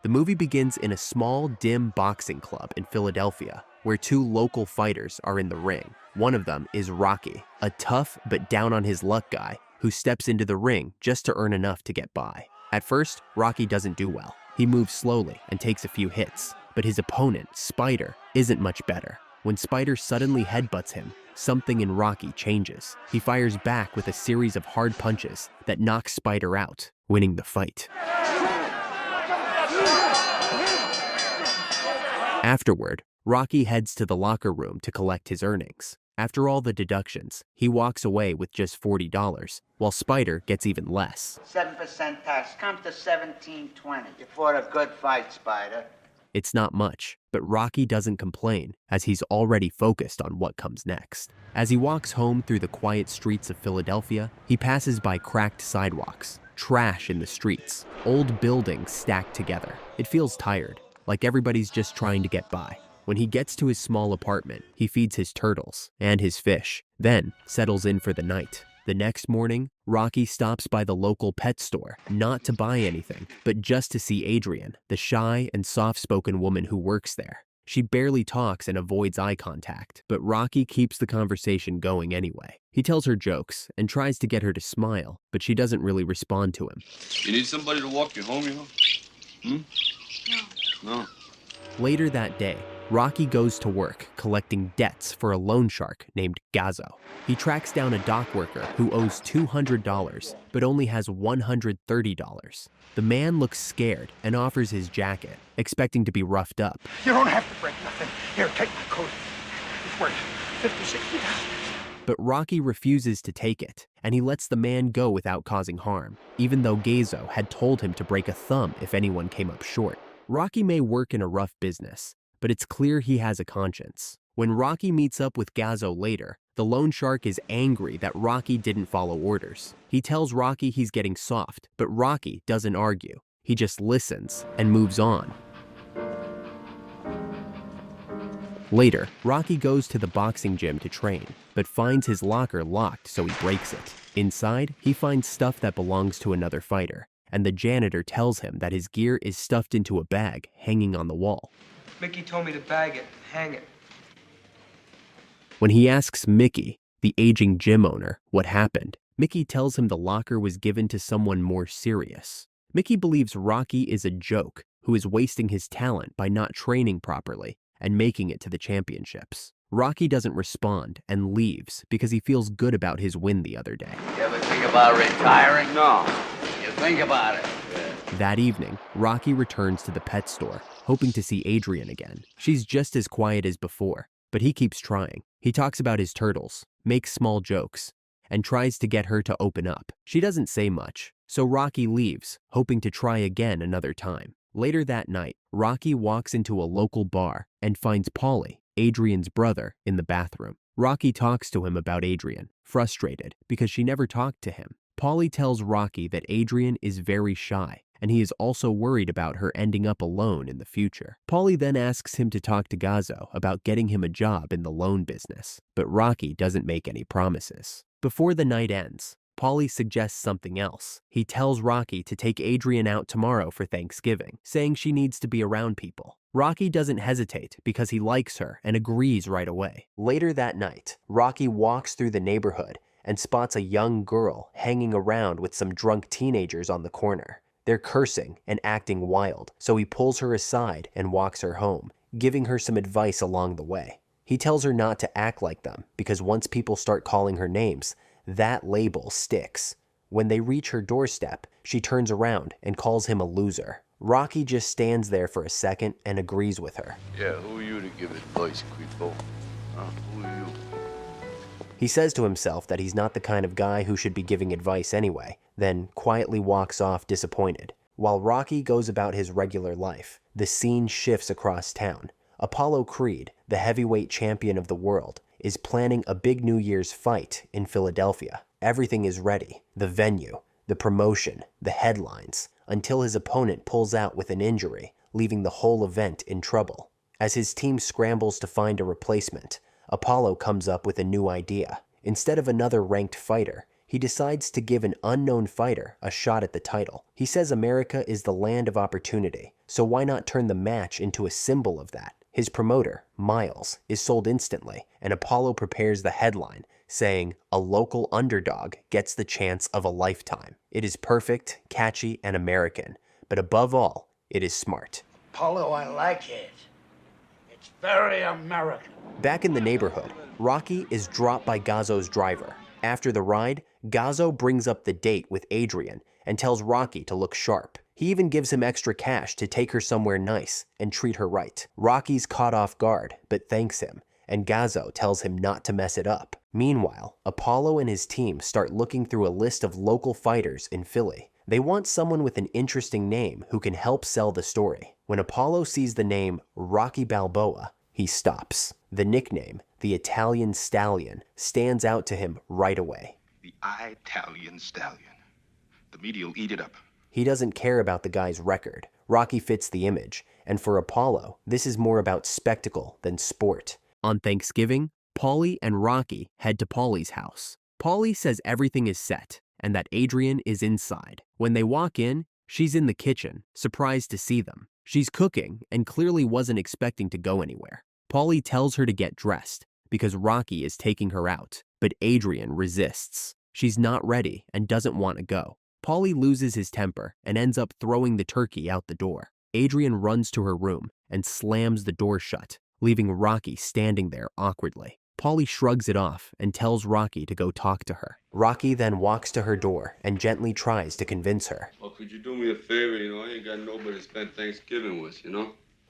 The movie begins in a small, dim boxing club in Philadelphia, where two local fighters are in the ring. One of them is Rocky, a tough but down on his luck guy who steps into the ring just to earn enough to get by. At first, Rocky doesn't do well. He moves slowly and takes a few hits, but his opponent, Spider, isn't much better. When Spider suddenly headbutts him, something in Rocky changes. He fires back with a series of hard punches that knock Spider out, winning the fight. Afterward, Rocky heads to the locker room to collect his earnings. After all the deductions, he walks away with just $40, while Spider gets even less. 7% tax comes to $17.20. You fought a good fight, Spider. It's not much, but Rocky doesn't complain, as he's already focused on what comes next. As he walks home through the quiet streets of Philadelphia, he passes by cracked sidewalks, trash in the streets, old buildings stacked together. It feels tired, like everybody's just trying to get by. When he gets to his small apartment, he feeds his turtles and his fish, then settles in for the night. The next morning, Rocky stops by the local pet store, not to buy anything, but just to see Adrian, the shy and soft-spoken woman who works there. She barely talks and avoids eye contact, but Rocky keeps the conversation going anyway. He tells her jokes and tries to get her to smile, but she doesn't really respond to him. You need somebody to walk you home, you know? No. Later that day, Rocky goes to work collecting debts for a loan shark named Gazzo. He tracks down a dock worker who owes $200 but only has $130. The man looks scared and offers his jacket, expecting to be roughed up. You don't have to break nothing. Here, take my coat. It's worth $50, $60. But Rocky refuses to take it, and he lets the man go without causing harm, even though Gazzo had told him to break a thumb if anyone came up short. Rocky may work in a rough business, but it's clear he has a conscience. When Rocky meets up with Gazzo later, the loan shark is angry that Rocky didn't follow orders. He tells Rocky he's getting soft, but Rocky doesn't argue. He just listens and moves on. Later, Rocky goes to the boxing gym to train, but finds his locker locked, so he breaks it. Inside, he finds stuff that belongs to another fighter, and the janitor tells him that his gear is stuffed into a bag hanging on the wall. Mickey told me to bag it, hang it. When he asks Mickey, the aging gym owner, what happened, Mickey tells him the locker was given to someone more serious. Mickey believes Rocky is a joke who is wasting his talent by not training properly and making it to the championships. Rocky doesn't respond and leaves because he feels good about his win the other day. You ever think about retiring? No. You think about it. That evening, Rocky returns to the pet store, hoping to see Adrian again. She's just as quiet as before, but he keeps trying. He talks about his turtles, makes small jokes, and tries to get her to open up. She doesn't say much, so Rocky leaves, hoping to try again another time. Later that night, Rocky walks into a local bar and finds Paulie, Adrian's brother, in the bathroom. Rocky talks to him about Adrian, frustrated because she never talked to him. Paulie tells Rocky that Adrian is very shy, and he is also worried about her ending up alone in the future. Paulie then asks him to talk to Gazzo about getting him a job in the loan business, but Rocky doesn't make any promises. Before the night ends, Paulie suggests something else. He tells Rocky to take Adrian out tomorrow for Thanksgiving, saying she needs to be around people. Rocky doesn't hesitate because he likes her and agrees right away. Later that night, Rocky walks through the neighborhood and spots a young girl hanging around with some drunk teenagers on the corner. They're cursing and acting wild, so he pulls her aside and walks her home, giving her some advice along the way. He tells her not to act like them because once people start calling her names, that label sticks. When they reach her doorstep, she turns around and calls him a loser. Rocky just stands there for a second and agrees with her. Yeah, who are you to give advice, creepo? Who are you? He says to himself that he's not the kind of guy who should be giving advice anyway, then quietly walks off disappointed. While Rocky goes about his regular life, the scene shifts across town. Apollo Creed, the heavyweight champion of the world, is planning a big New Year's fight in Philadelphia. Everything is ready: the venue, the promotion, the headlines, until his opponent pulls out with an injury, leaving the whole event in trouble. As his team scrambles to find a replacement, Apollo comes up with a new idea. Instead of another ranked fighter, he decides to give an unknown fighter a shot at the title. He says America is the land of opportunity, so why not turn the match into a symbol of that? His promoter, Miles, is sold instantly, and Apollo prepares the headline, saying, "A local underdog gets the chance of a lifetime." It is perfect, catchy, and American, but above all, it is smart. Apollo, I like it. It's very American. Back in the neighborhood, Rocky is dropped by Gazzo's driver. After the ride, Gazzo brings up the date with Adrian and tells Rocky to look sharp. He even gives him extra cash to take her somewhere nice and treat her right. Rocky's caught off guard, but thanks him, and Gazzo tells him not to mess it up. Meanwhile, Apollo and his team start looking through a list of local fighters in Philly. They want someone with an interesting name who can help sell the story. When Apollo sees the name Rocky Balboa, he stops. The nickname, the Italian Stallion, stands out to him right away. The Italian Stallion. The media will eat it up. He doesn't care about the guy's record. Rocky fits the image, and for Apollo, this is more about spectacle than sport. On Thanksgiving, Paulie and Rocky head to Paulie's house. Paulie says everything is set and that Adrian is inside. When they walk in, she's in the kitchen, surprised to see them. She's cooking and clearly wasn't expecting to go anywhere. Paulie tells her to get dressed because Rocky is taking her out, but Adrian resists. She's not ready and doesn't want to go. Paulie loses his temper and ends up throwing the turkey out the door. Adrian runs to her room and slams the door shut, leaving Rocky standing there awkwardly. Paulie shrugs it off and tells Rocky to go talk to her. Rocky then walks to her door and gently tries to convince her. Well, could you do me a favor? I ain't got nobody to spend Thanksgiving with,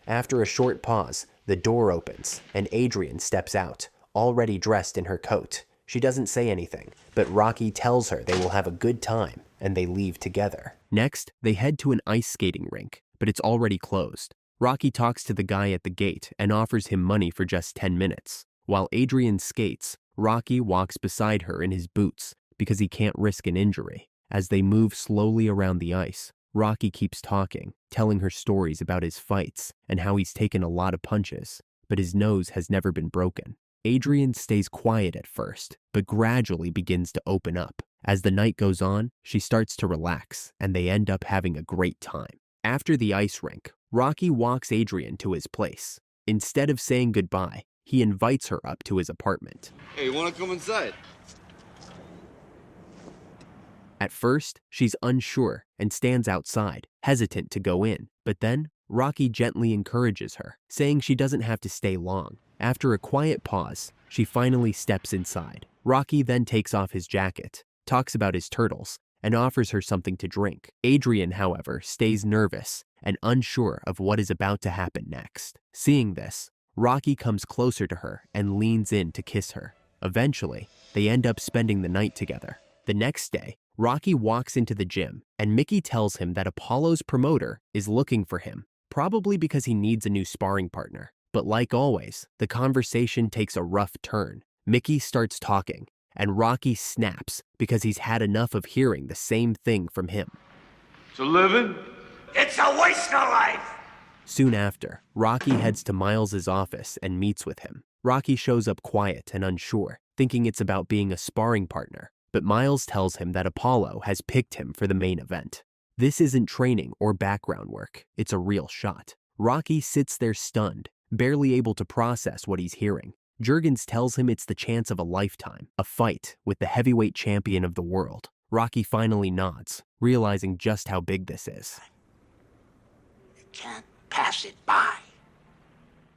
After a short pause, the door opens and Adrian steps out, already dressed in her coat. She doesn't say anything, but Rocky tells her they will have a good time and they leave together. Next, they head to an ice skating rink, but it's already closed. Rocky talks to the guy at the gate and offers him money for just 10 minutes. While Adrian skates, Rocky walks beside her in his boots because he can't risk an injury. As they move slowly around the ice, Rocky keeps talking, telling her stories about his fights and how he's taken a lot of punches, but his nose has never been broken. Adrian stays quiet at first, but gradually begins to open up. As the night goes on, she starts to relax, and they end up having a great time. After the ice rink, Rocky walks Adrian to his place. Instead of saying goodbye, he invites her up to his apartment. Hey, you want to come inside? At first, she's unsure and stands outside, hesitant to go in, but then Rocky gently encourages her, saying she doesn't have to stay long. After a quiet pause, she finally steps inside. Rocky then takes off his jacket, talks about his turtles, and offers her something to drink. Adrian, however, stays nervous and unsure of what is about to happen next. Seeing this, Rocky comes closer to her and leans in to kiss her. Eventually, they end up spending the night together. The next day, Rocky walks into the gym, and Mickey tells him that Apollo's promoter is looking for him, probably because he needs a new sparring partner. But like always, the conversation takes a rough turn. Mickey starts talking, and Rocky snaps because he's had enough of hearing the same thing from him. It's a living? It's a waste of life! Soon after, Rocky heads to Miles's office and meets with him. Rocky shows up quiet and unsure, thinking it's about being a sparring partner, but Miles tells him that Apollo has picked him for the main event. This isn't training or background work, it's a real shot. Rocky sits there stunned, barely able to process what he's hearing. Juergens tells him it's the chance of a lifetime, a fight with the heavyweight champion of the world. Rocky finally nods, realizing just how big this is. You can't pass it by.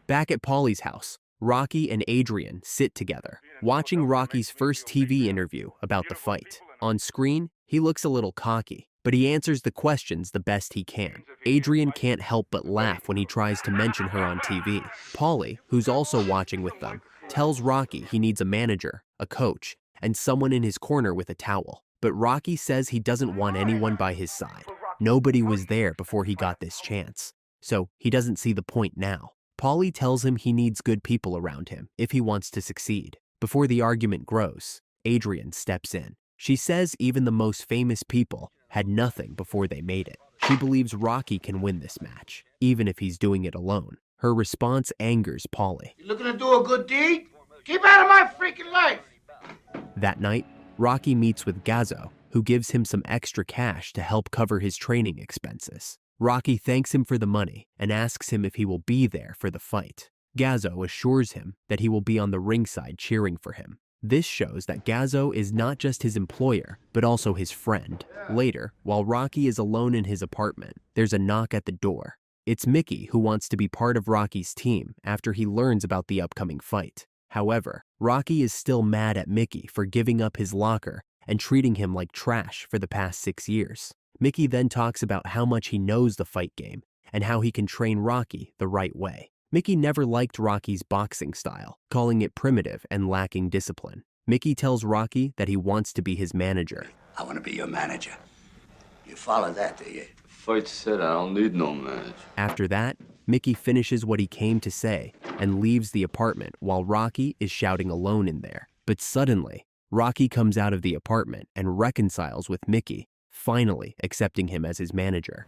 Back at Paulie's house, Rocky and Adrian sit together, watching Rocky's first TV interview about the fight. On screen, he looks a little cocky, but he answers the questions the best he can. Adrian can't help but laugh when he tries to mention her on TV. Paulie, who's also watching with them, tells Rocky he needs a manager, a coach, and someone in his corner with a towel. But Rocky says he doesn't want anyone by his side. Nobody was there before he got this chance, so he doesn't see the point now. Paulie tells him he needs good people around him if he wants to succeed. Before the argument grows, Adrian steps in. She says even the most famous people had nothing before they made it. She believes Rocky can win this match, even if he's doing it alone. Her response angers Paulie. You looking to do a good deed? Keep out of my freaking life! That night, Rocky meets with Gazzo, who gives him some extra cash to help cover his training expenses. Rocky thanks him for the money and asks him if he will be there for the fight. Gazzo assures him that he will be on the ringside cheering for him. This shows that Gazzo is not just his employer, but also his friend. Later, while Rocky is alone in his apartment, there's a knock at the door. It's Mickey, who wants to be part of Rocky's team after he learns about the upcoming fight. However, Rocky is still mad at Mickey for giving up his locker and treating him like trash for the past 6 years. Mickey then talks about how much he knows the fight game and how he can train Rocky the right way. Mickey never liked Rocky's boxing style, calling it primitive and lacking discipline. Mickey tells Rocky that he wants to be his manager. I want to be your manager. You follow that, do you? Fight said I don't need no manager. After that, Mickey finishes what he came to say and leaves the apartment while Rocky is shouting alone in there. But suddenly, Rocky comes out of the apartment and reconciles with Mickey, finally accepting him as his manager.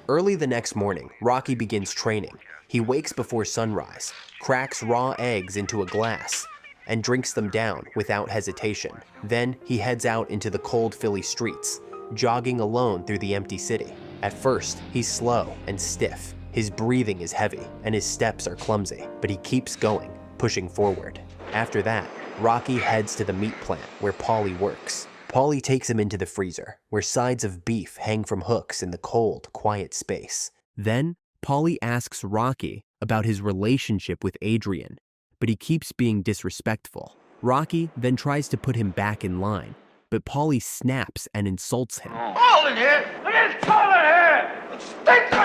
Early the next morning, Rocky begins training. He wakes before sunrise, cracks raw eggs into a glass, and drinks them down without hesitation. Then he heads out into the cold Philly streets, jogging alone through the empty city. At first, he's slow and stiff. His breathing is heavy and his steps are clumsy, but he keeps going, pushing forward. After that, Rocky heads to the meat plant where Paulie works. Paulie takes him into the freezer, where sides of beef hang from hooks in the cold, quiet space. Then, Paulie asks Rocky about his relationship with Adrian, but he keeps being disrespectful. Rocky then tries to put him back in line, but Paulie snaps and insults him. All in here! Look at this cold in here! It stinks in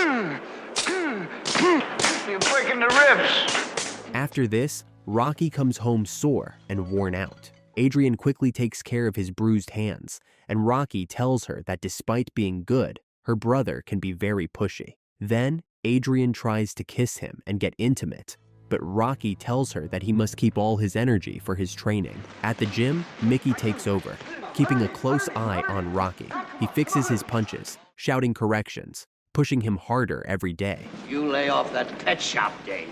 here! You stink! You're breaking the ribs. After this, Rocky comes home sore and worn out. Adrian quickly takes care of his bruised hands, and Rocky tells her that despite being good, her brother can be very pushy. Then, Adrian tries to kiss him and get intimate, but Rocky tells her that he must keep all his energy for his training. At the gym, Mickey takes over, keeping a close eye on Rocky. He fixes his punches, shouting corrections, pushing him harder every day. You lay off that pet shop game.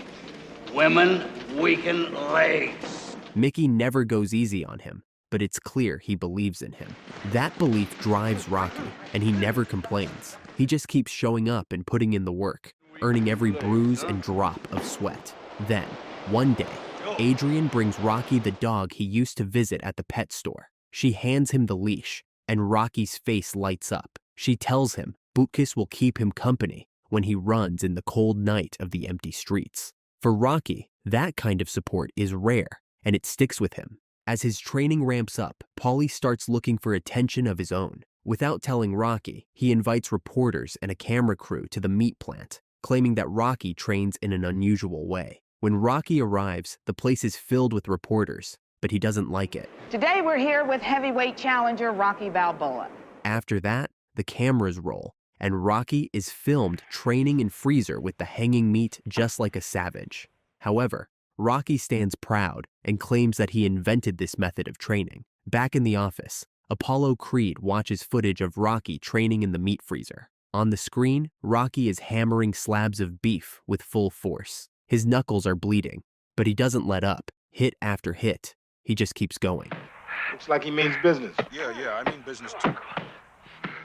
Women weaken legs. Mickey never goes easy on him, but it's clear he believes in him. That belief drives Rocky, and he never complains. He just keeps showing up and putting in the work, earning every bruise and drop of sweat. Then, one day, Adrian brings Rocky the dog he used to visit at the pet store. She hands him the leash, and Rocky's face lights up. She tells him Butkus will keep him company when he runs in the cold night of the empty streets. For Rocky, that kind of support is rare, and it sticks with him. As his training ramps up, Paulie starts looking for attention of his own. Without telling Rocky, he invites reporters and a camera crew to the meat plant, claiming that Rocky trains in an unusual way. When Rocky arrives, the place is filled with reporters, but he doesn't like it. Today we're here with heavyweight challenger Rocky Balboa. After that, the cameras roll, and Rocky is filmed training in freezer with the hanging meat just like a savage. However, Rocky stands proud and claims that he invented this method of training. Back in the office, Apollo Creed watches footage of Rocky training in the meat freezer. On the screen, Rocky is hammering slabs of beef with full force. His knuckles are bleeding, but he doesn't let up. Hit after hit, he just keeps going. Looks like he means business. Yeah, I mean business too.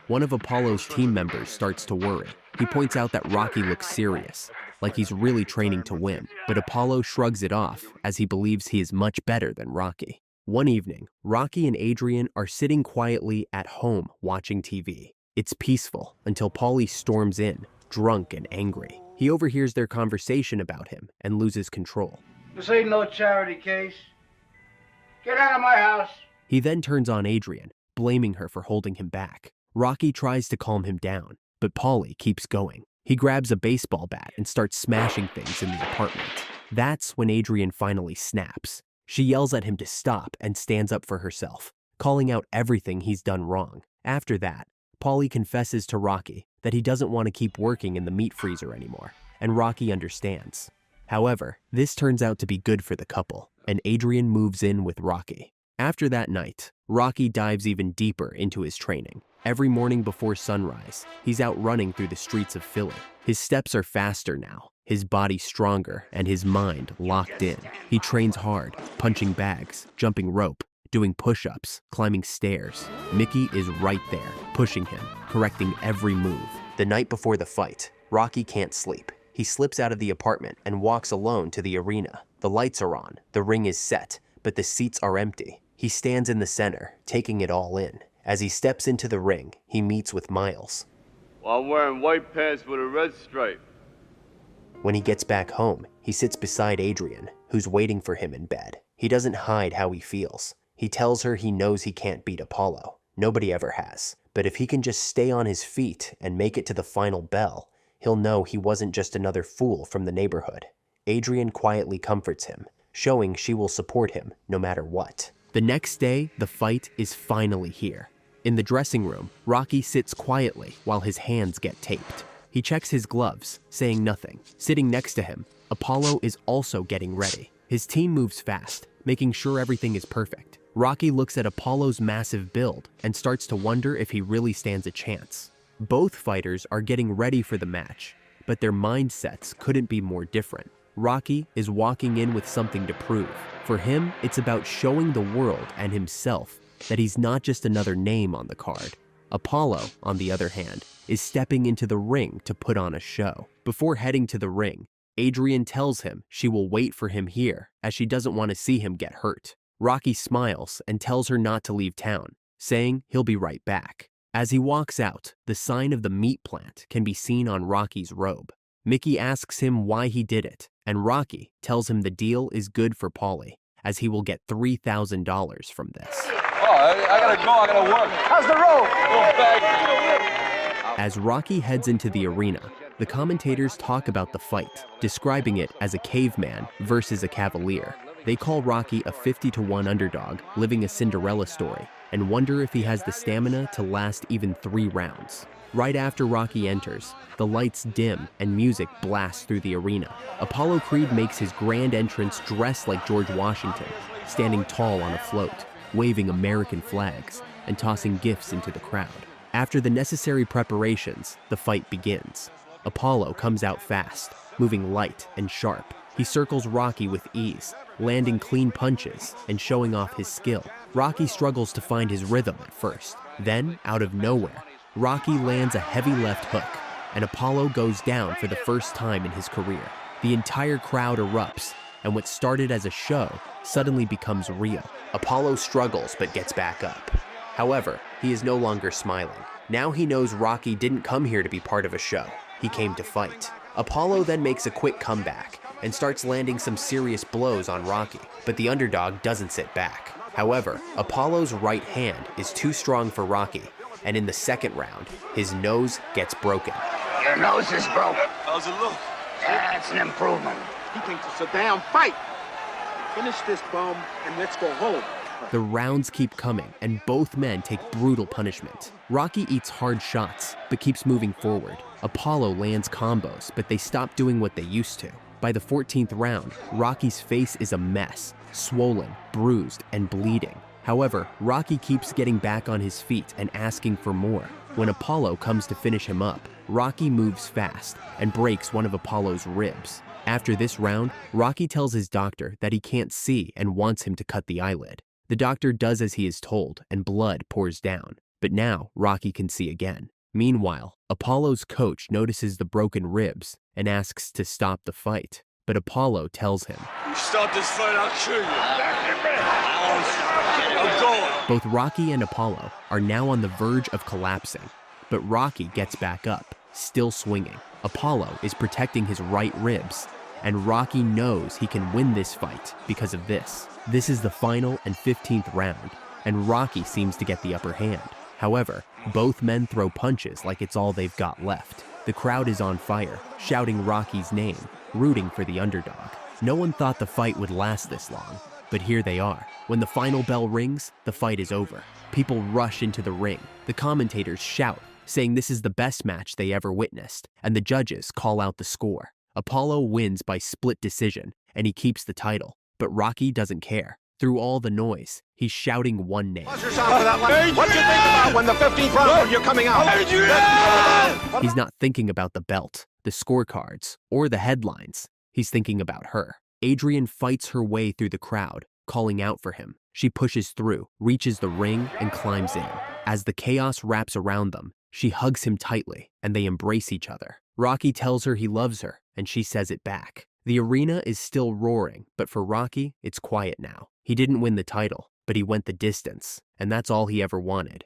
One of Apollo's team members starts to worry. He points out that Rocky looks serious, like he's really training to win, but Apollo shrugs it off as he believes he is much better than Rocky. One evening, Rocky and Adrian are sitting quietly at home watching TV. It's peaceful until Paulie storms in, drunk and angry. He overhears their conversation about him and loses control. This ain't no charity case. Get out of my house. He then turns on Adrian, blaming her for holding him back. Rocky tries to calm him down, but Paulie keeps going. He grabs a baseball bat and starts smashing things in the apartment. That's when Adrian finally snaps. She yells at him to stop and stands up for herself, calling out everything he's done wrong. After that, Paulie confesses to Rocky that he doesn't want to keep working in the meat freezer anymore, and Rocky understands. However, this turns out to be good for the couple, and Adrian moves in with Rocky. After that night, Rocky dives even deeper into his training. Every morning before sunrise, he's out running through the streets of Philly. His steps are faster now, his body stronger and his mind locked in. He trains hard, punching bags, jumping rope, doing push-ups, climbing stairs. Mickey is right there, pushing him, correcting every move. The night before the fight, Rocky can't sleep. He slips out of the apartment and walks alone to the arena. The lights are on, the ring is set, but the seats are empty. He stands in the center, taking it all in. As he steps into the ring, he meets with Miles. Well, I'm wearing white pants with a red stripe. When he gets back home, he sits beside Adrian, who's waiting for him in bed. He doesn't hide how he feels. He tells her he knows he can't beat Apollo. Nobody ever has. But if he can just stay on his feet and make it to the final bell, he'll know he wasn't just another fool from the neighborhood. Adrian quietly comforts him, showing she will support him no matter what. The next day, the fight is finally here. In the dressing room, Rocky sits quietly while his hands get taped. He checks his gloves, saying nothing. Sitting next to him, Apollo is also getting ready. His team moves fast, making sure everything is perfect. Rocky looks at Apollo's massive build and starts to wonder if he really stands a chance. Both fighters are getting ready for the match, but their mindsets couldn't be more different. Rocky is walking in with something to prove. For him, it's about showing the world and himself that he's not just another name on the card. Apollo, on the other hand, is stepping into the ring to put on a show. Before heading to the ring, Adrian tells him she will wait for him here as she doesn't want to see him get hurt. Rocky smiles and tells her not to leave town, saying he'll be right back. As he walks out, the sign of the meat plant can be seen on Rocky's robe. Mickey asks him why he did it, and Rocky tells him the deal is good for Paulie, as he will get $3,000 from this. Oh, I gotta go, I gotta work. How's the road? As Rocky heads into the arena, the commentators talk about the fight, describing it as a caveman versus a cavalier. They call Rocky a 50-to-1 underdog, living a Cinderella story, and wonder if he has the stamina to last even 3 rounds. Right after Rocky enters, the lights dim and music blasts through the arena. Apollo Creed makes his grand entrance dressed like George Washington, standing tall on a float, waving American flags and tossing gifts into the crowd. After the necessary preparations, the fight begins. Apollo comes out fast, moving light and sharp. He circles Rocky with ease, landing clean punches and showing off his skill. Rocky struggles to find his rhythm at first. Then, out of nowhere, Rocky lands a heavy left hook, and Apollo goes down for the first time in his career. The entire crowd erupts, and what started as a show suddenly becomes real. Apollo struggles but gets back up. However, he is no longer smiling. Now he knows Rocky didn't come here to be part of a show. He came to fight. Apollo then makes a quick comeback and starts landing some serious blows on Rocky, but the underdog doesn't sit back. However, Apollo's right hand is too strong for Rocky, and in the second round, his nose gets broken. Your nose is broken. How's it look? That's an improvement. He thinks it's a damn fight. Finish this bum and let's go home. The rounds keep coming, and both men take brutal punishment. Rocky eats hard shots, but keeps moving forward. Apollo lands combos, but they stop doing what they used to. By the 14th round, Rocky's face is a mess, swollen, bruised, and bleeding. However, Rocky keeps getting back on his feet and asking for more. When Apollo comes to finish him up, Rocky moves fast and breaks one of Apollo's ribs. After this round, Rocky tells his doctor that he can't see and wants him to cut the eyelid. The doctor does as he is told, and blood pours down. But now, Rocky can see again. Meanwhile, Apollo's coach notices the broken ribs and asks to stop the fight. But Apollo tells him, You stop this fight, I'll kill you. I'm going. Both Rocky and Apollo are now on the verge of collapsing. But Rocky gets back up, still swinging. Apollo is protecting his right ribs, and Rocky knows he can win this fight because of this. This is the final and 15th round, and Rocky seems to get the upper hand. However, both men throw punches like it's all they've got left. The crowd is on fire, shouting Rocky's name, rooting for the underdog. No one thought the fight would last this long, but here they are. When the final bell rings, the fight is over. People rush into the ring. The commentators shout, saying this is the best match they ever witnessed, and the judges call out the score. Apollo wins by split decision, and he keeps the title, but Rocky doesn't care. Through all the noise, he's shouting one name. What do you think about when the 15th round you're coming out? He's not thinking about the belt, the scorecards, or the headlines. He's thinking about her. Adrian fights her way through the crowd, calling out for him. She pushes through, reaches the ring, and climbs in. As the chaos wraps around them, she hugs him tightly, and they embrace each other. Rocky tells her he loves her, and she says it back. The arena is still roaring, but for Rocky, it's quiet now. He didn't win the title, but he went the distance, and that's all he ever wanted.